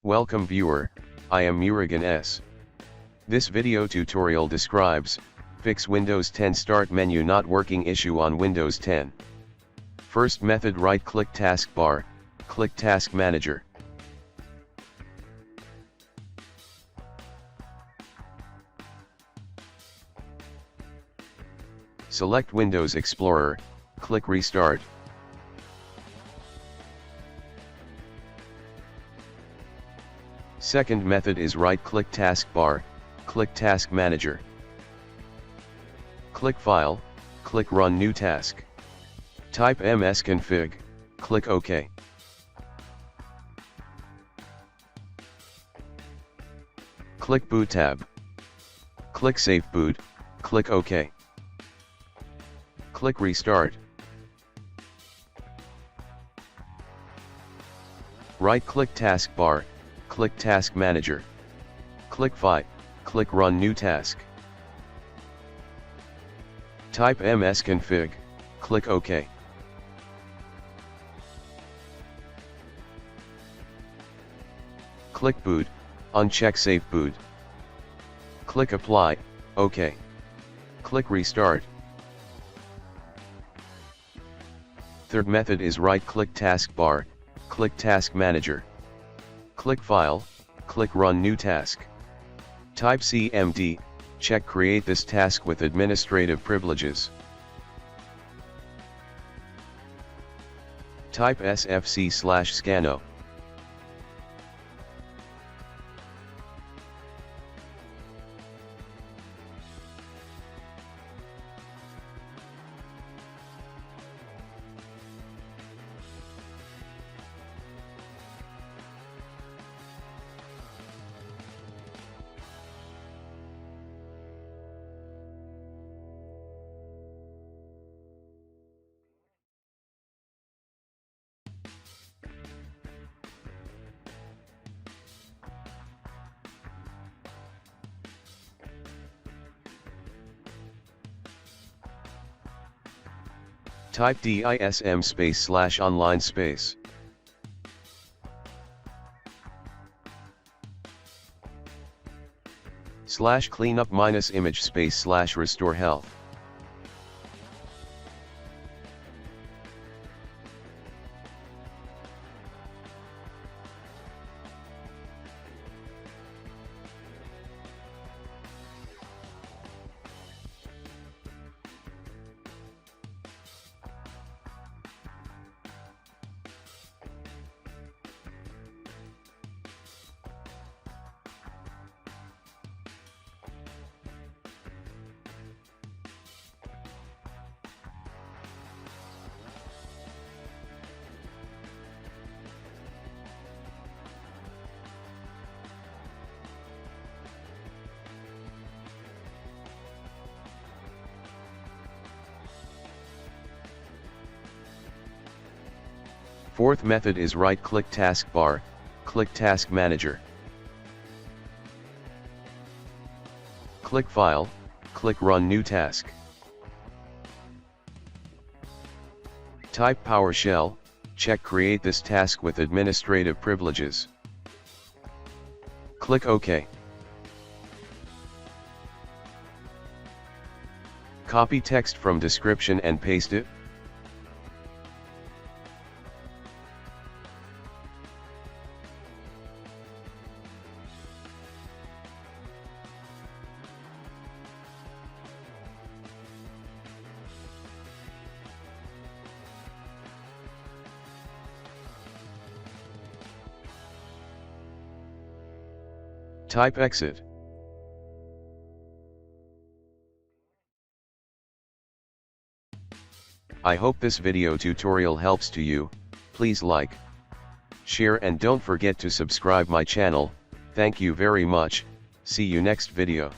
Welcome viewer, I am Murugan S. This video tutorial describes, fix Windows 10 Start menu not working issue on Windows 10. First method, right-click taskbar, click Task Manager. Select Windows Explorer, click Restart. Second method is right-click taskbar, click Task Manager. Click File, click Run New Task. Type msconfig, click OK. Click Boot tab. Click Safe Boot, click OK. Click Restart. Right-click taskbar, click Task Manager. Click File, click Run New Task. Type msconfig, click OK. Click Boot, uncheck Safe Boot. Click Apply, OK. Click Restart. Third method is right-click taskbar, click Task Manager. Click File, click Run New Task. Type CMD, check Create this task with administrative privileges. Type sfc/scano. Type dism/online/. /cleanup-image/restore health. Fourth method is right-click taskbar, click Task Manager. Click File, click Run New Task. Type PowerShell, check Create this task with administrative privileges. Click OK. Copy text from description and paste it. Type exit. I hope this video tutorial helps to you. Please like, share and don't forget to subscribe my channel. Thank you very much. See you next video.